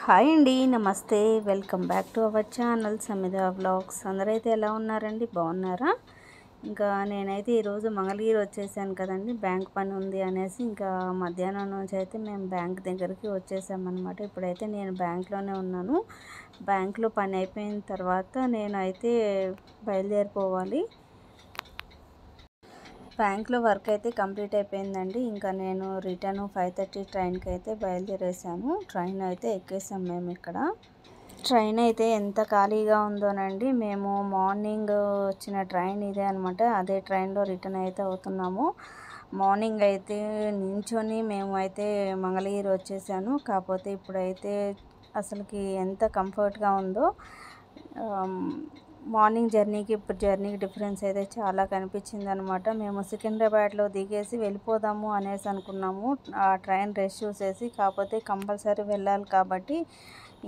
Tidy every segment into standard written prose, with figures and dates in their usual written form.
Hi అండి, నమస్తే. Welcome back to our channel Samidha vlogs. అందరైతే ఎలా ఉన్నారండి? బాగున్నారా? ఇంకా నేనైతే ఈరోజు మంగళగిరి వచ్చేసాను కదండి, బ్యాంక్ పని ఉంది అనేసి. ఇంకా మధ్యాహ్నం నుంచి అయితే మేము బ్యాంక్ దగ్గరికి వచ్చేసామన్నమాట. ఇప్పుడైతే నేను బ్యాంక్లోనే ఉన్నాను. బ్యాంక్లో పని అయిపోయిన తర్వాత నేనైతే బయలుదేరిపోవాలి. బ్యాంక్లో వర్క్ అయితే కంప్లీట్ అయిపోయిందండి. ఇంకా నేను రిటర్న్ 5:30 ట్రైన్కి అయితే బయలుదేరేసాను. ట్రైన్ అయితే ఎక్కేసాం మేము. ఇక్కడ ట్రైన్ అయితే ఎంత ఖాళీగా ఉందోనండి. మేము మార్నింగ్ వచ్చిన ట్రైన్ ఇదే అనమాట. అదే ట్రైన్లో రిటర్న్ అయితే అవుతున్నాము. మార్నింగ్ అయితే నించొని మేము అయితే మంగళగిరి వచ్చేసాను. కాకపోతే ఇప్పుడైతే అసలుకి ఎంత కంఫర్ట్గా ఉందో. మార్నింగ్ జర్నీకి ఇప్పుడు జర్నీకి డిఫరెన్స్ అయితే చాలా కనిపించింది అనమాట. మేము సికింద్రాబాద్లో దిగేసి వెళ్ళిపోదాము అనేసి అనుకున్నాము, ఆ ట్రైన్ రష్ చూసేసి. కాకపోతే కంపల్సరీ వెళ్ళాలి కాబట్టి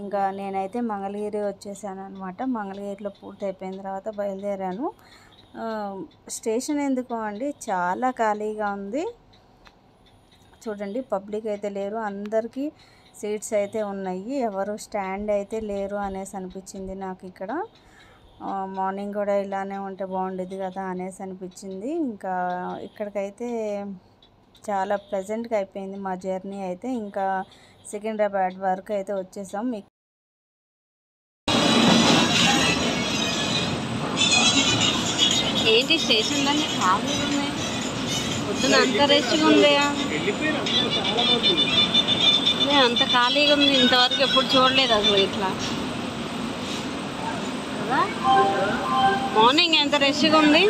ఇంకా నేనైతే మంగళగిరి వచ్చేసాను అనమాట. మంగళగిరిలో పూర్తి అయిపోయిన తర్వాత బయలుదేరాను. స్టేషన్ ఎందుకు అండి, చాలా ఖాళీగా ఉంది చూడండి. పబ్లిక్ అయితే లేరు, అందరికీ సీట్స్ అయితే ఉన్నాయి, ఎవరు స్టాండ్ అయితే లేరు అనేసి అనిపించింది నాకు. ఇక్కడ మార్నింగ్ కూడా ఇలానే ఉంటే బాగుండేది కదా అనేసి అనిపించింది. ఇంకా ఇక్కడికైతే చాలా ప్లెజెంట్గా అయిపోయింది మా జర్నీ అయితే. ఇంకా సికింద్రాబాద్ వరకు అయితే వచ్చేసాం. ఏంటి స్టేషన్ దాన్ని ఖాళీగా ఉన్నాయి, పొద్దున అంత రెస్ట్గా ఉంది, అంత ఖాళీగా ఉంది. ఇంతవరకు ఎప్పుడు చూడలేదు అసలు ఇట్లా కదా. మార్నింగ్ ఎంత రష్గా ఉంది.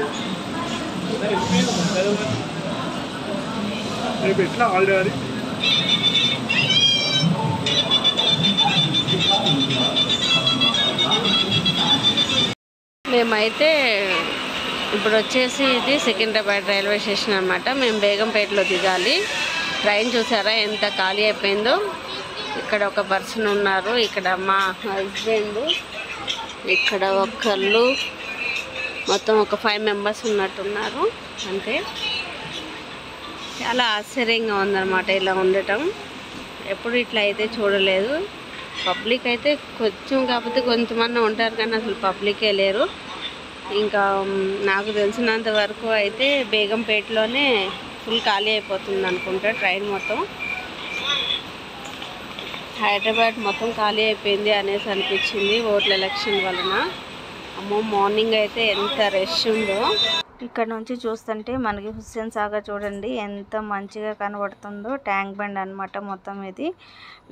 మేమైతే ఇప్పుడు వచ్చేసి ఇది సికింద్రాబాద్ రైల్వే స్టేషన్ అనమాట. మేము బేగంపేటలో దిగాలి. ట్రైన్ చూసారా ఎంత ఖాళీ అయిపోయిందో. ఇక్కడ ఒక పర్సన్ ఉన్నారు, ఇక్కడ మా హస్బెండ్, ఇక్కడ ఒకళ్ళు, మొత్తం ఒక 5 మెంబర్స్ ఉన్నట్టున్నారు అంతే. చాలా ఆశ్చర్యంగా ఉందన్నమాట ఇలా ఉండటం. ఎప్పుడు ఇట్లా అయితే చూడలేదు. పబ్లిక్ అయితే కొంచెం, కాకపోతే కొంతమంది ఉంటారు కానీ అసలు పబ్లికే లేరు. ఇంకా నాకు తెలిసినంత వరకు అయితే బేగంపేటలోనే ఫుల్ ఖాళీ అయిపోతుంది అనుకుంటా ట్రైన్ మొత్తం. హైదరాబాద్ మొత్తం ఖాళీ అయిపోయింది అనేసి అనిపించింది ఓట్ల ఎలక్షన్ వలన. అమ్మో, మార్నింగ్ అయితే ఎంత రష్ ఉందో. ఇక్కడ నుంచి చూస్తుంటే మనకి హుస్సేన్ సాగర్ చూడండి ఎంత మంచిగా కనబడుతుందో. ట్యాంక్ బండ్ అనమాట మొత్తం ఇది.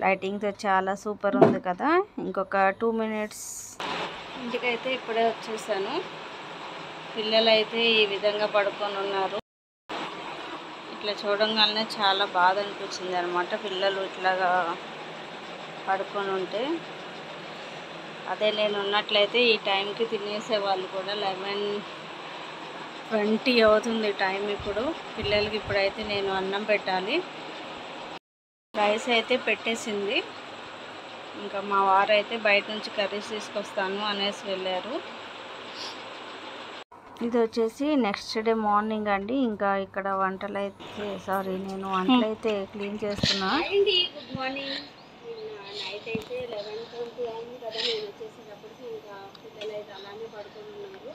లైటింగ్తో చాలా సూపర్ ఉంది కదా. ఇంకొక 2 మినిట్స్ ఇంటికైతే ఇప్పుడే వచ్చేసాను. పిల్లలు అయితే ఈ విధంగా పడుకొని ఉన్నారు. ఇట్లా చూడంగానే చాలా బాధ అనిపించింది అనమాట, పిల్లలు ఇట్లాగా పడుకొని ఉంటే. అదే నేను ఉన్నట్లయితే ఈ టైంకి తినేసేవాళ్ళు కూడా. 11:20 అవుతుంది టైం ఇప్పుడు. పిల్లలకి ఇప్పుడైతే నేను అన్నం పెట్టాలి. రైస్ అయితే పెట్టేసింది. ఇంకా మా వారు అయితే బయట నుంచి కర్రీస్ తీసుకొస్తాను అనేసి వెళ్ళారు. ఇది వచ్చేసి నెక్స్ట్ డే మార్నింగ్ అండి. ఇంకా ఇక్కడ వంటలు అయితే నేను వంటలు అయితే క్లీన్ చేస్తున్నా. Good morning. నైట్ అయితే 11:20 అయింది కదా నేను వచ్చేసేటప్పటికి. ఇంకా పిల్లలు అయితే అలానే పడుకొని ఉన్నారు.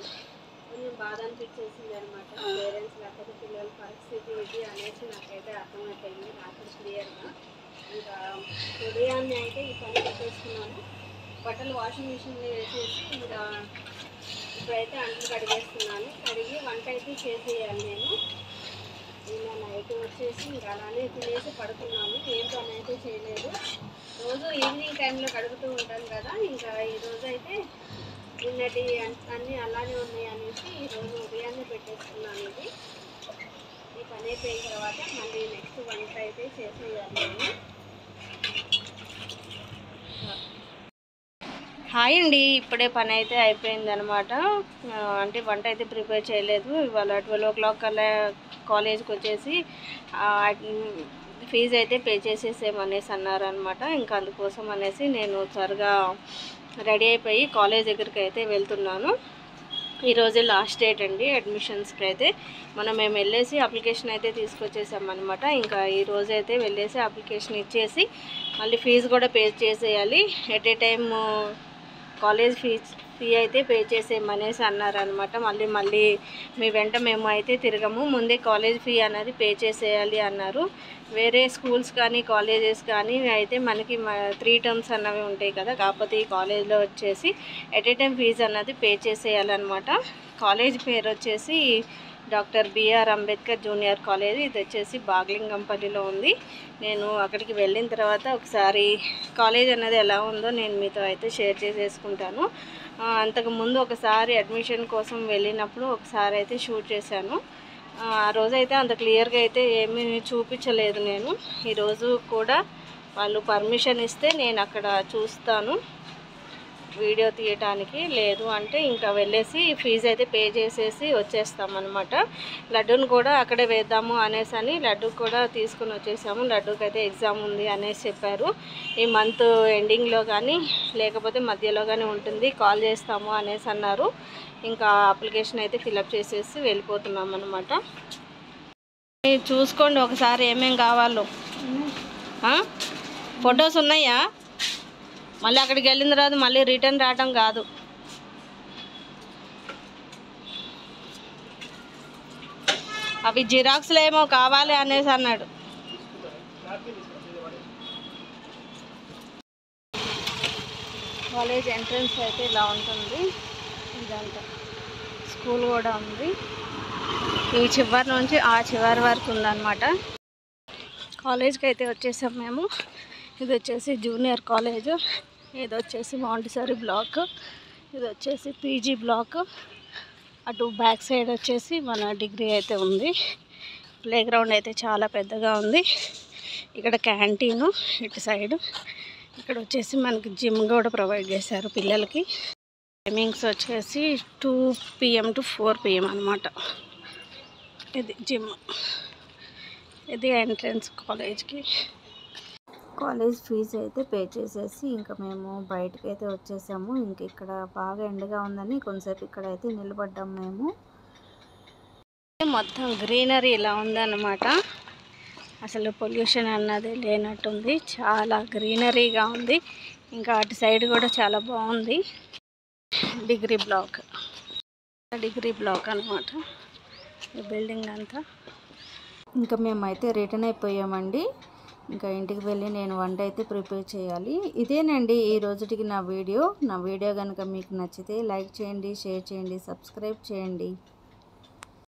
కొంచెం బాధ అనిపించేసింది అనమాట. పేరెంట్స్ లేకపోతే పిల్లల పరిస్థితి ఇది అనేసి నాకైతే అర్థమైపోయింది రాత్రి క్లియర్గా. ఇంకా ఉదయాన్నే అయితే ఈ పని పెట్టేసుకున్నాను. బట్టలు వాషింగ్ మిషన్లో వేసేసి ఇంకా ఇప్పుడైతే అంట్లు కడిగేస్తున్నాను. కడిగి వంట అయితే చేసేయాలి నేను. ఇలా నైట్ వచ్చేసి ఇంకా అలానే తినేసి పడుకున్నాను. ఏం పని అయితే చేయలేదు. రోజు ఈవినింగ్ టైంలో కడుగుతూ ఉంటాను కదా. ఇంకా ఈరోజు అయితే నిన్నటి అన్నీ అలానే ఉన్నాయి అనేసి ఈరోజు ఉదయాన్నే పెట్టేస్తున్నాను. ఇది ఈ పని అయిపోయిన తర్వాత మళ్ళీ నెక్స్ట్ వంట అయితే చేసేయాలి నేను. హాయ్ అండి, ఇప్పుడే పని అయితే అయిపోయింది అనమాట. అంటే వంట అయితే ప్రిపేర్ చేయలేదు. ఇవాళ 12 o'clock కల్లా కాలేజ్కి వచ్చేసి ఫీజు అయితే పే చేసేసేమనేసి అన్నారనమాట. ఇంకా అందుకోసం అనేసి నేను త్వరగా రెడీ అయిపోయి కాలేజ్ దగ్గరికి అయితే వెళ్తున్నాను. ఈరోజే లాస్ట్ డేట్ అండి అడ్మిషన్స్కి అయితే. మేము వెళ్ళేసి అప్లికేషన్ అయితే తీసుకొచ్చేసామన్నమాట. ఇంకా ఈరోజు అయితే వెళ్ళేసి అప్లికేషన్ ఇచ్చేసి మళ్ళీ ఫీజు కూడా పే చేసేయాలి. At a time college fee అయితే పే చేసేయమనేసి అన్నారనమాట. మళ్ళీ మీ వెంట మేము అయితే తిరగము, ముందే కాలేజ్ ఫీ అనేది పే చేసేయాలి అన్నారు. వేరే స్కూల్స్ కానీ కాలేజెస్ కానీ అయితే మనకి 3 టర్మ్స్ అన్నవి ఉంటాయి కదా, కాకపోతే ఈ కాలేజ్లో వచ్చేసి ఎట్ ఏ టైం ఫీజు అన్నది పే చేసేయాలన్నమాట. కాలేజ్ పేరు వచ్చేసి doctor BR Ambedkar junior college. ఇది వచ్చేసి బాగ్లింగంపల్లిలో ఉంది. నేను అక్కడికి వెళ్ళిన తర్వాత ఒకసారి కాలేజ్ అన్నది ఎలా ఉందో నేను మీతో అయితే షేర్ చేసేసుకుంటాను. అంతకుముందు ఒకసారి అడ్మిషన్ కోసం వెళ్ళినప్పుడు ఒకసారి అయితే షూట్ చేశాను. ఆ రోజైతే అంత క్లియర్గా అయితే ఏమీ చూపించలేదు నేను. ఈరోజు కూడా వాళ్ళు పర్మిషన్ ఇస్తే నేను అక్కడ చూస్తాను వీడియో తీయటానికి, లేదు అంటే ఇంకా వెళ్ళేసి ఫీజు అయితే పే చేసేసి వచ్చేస్తామన్నమాట. లడ్డూని కూడా అక్కడే వేద్దాము అనేసి అని లడ్డు కూడా తీసుకుని వచ్చేసాము. లడ్డూకి అయితే ఎగ్జామ్ ఉంది అనేసి చెప్పారు. ఈ మంత్ ఎండింగ్లో కానీ లేకపోతే మధ్యలో కానీ ఉంటుంది, కాల్ చేస్తాము అనేసి అన్నారు. ఇంకా అప్లికేషన్ అయితే ఫిలప్ చేసేసి వెళ్ళిపోతున్నాం అన్నమాట. చూసుకోండి ఒకసారి ఏమేం కావాలో. ఫొటోస్ ఉన్నాయా? మళ్ళీ అక్కడికి వెళ్ళిన తర్వాత మళ్ళీ రిటర్న్ రావడం కాదు. అవి జిరాక్స్లు ఏమో కావాలి అనేసి అన్నాడు. కాలేజ్ ఎంట్రన్స్ అయితే ఇలా ఉంటుంది. ఇదంతా స్కూల్ కూడా ఉంది. ఈ చివరి నుంచి ఆ చివరి వరకు ఉందన్నమాట. కాలేజ్కి అయితే వచ్చేసాం మేము. ఇది వచ్చేసి జూనియర్ కాలేజ్, ఇది వచ్చేసి మాంటిసరీ బ్లాక్, ఇది వచ్చేసి పీజీ బ్లాక్. అటు బ్యాక్ సైడ్ వచ్చేసి మన డిగ్రీ అయితే ఉంది. ప్లే గ్రౌండ్ అయితే చాలా పెద్దగా ఉంది. ఇక్కడ క్యాంటీను ఇటు సైడు. ఇక్కడ వచ్చేసి మనకి జిమ్ కూడా ప్రొవైడ్ చేశారు పిల్లలకి. టైమింగ్స్ వచ్చేసి 2 PM to 4 PM అనమాట. ఇది జిమ్, ఇది ఎంట్రన్స్ కాలేజ్కి. కాలేజ్ ఫీజు అయితే పే చేసేసి ఇంకా మేము బయటకు అయితే వచ్చేసాము. ఇంక ఇక్కడ బాగా ఎండగా ఉందని కొంతసేపు ఇక్కడ అయితే నిలబడ్డాము మేము. మొత్తం గ్రీనరీ ఇలా ఉందన్నమాట. అసలు పొల్యూషన్ అన్నది లేనట్టుంది, చాలా గ్రీనరీగా ఉంది. ఇంకా అటు సైడ్ కూడా చాలా బాగుంది. డిగ్రీ బ్లాక్ అనమాట ఈ బిల్డింగ్ అంతా. ఇంకా మేమైతే రిటర్న్ అయిపోయామండి. ఇంకా ఇంటికి వెళ్ళి నేను వంట అయితే ప్రిపేర్ చేయాలి. ఇదేనండి ఈ రోజుటికి నా వీడియో కనుక మీకు నచ్చితే లైక్ చేయండి, షేర్ చేయండి, సబ్స్క్రైబ్ చేయండి.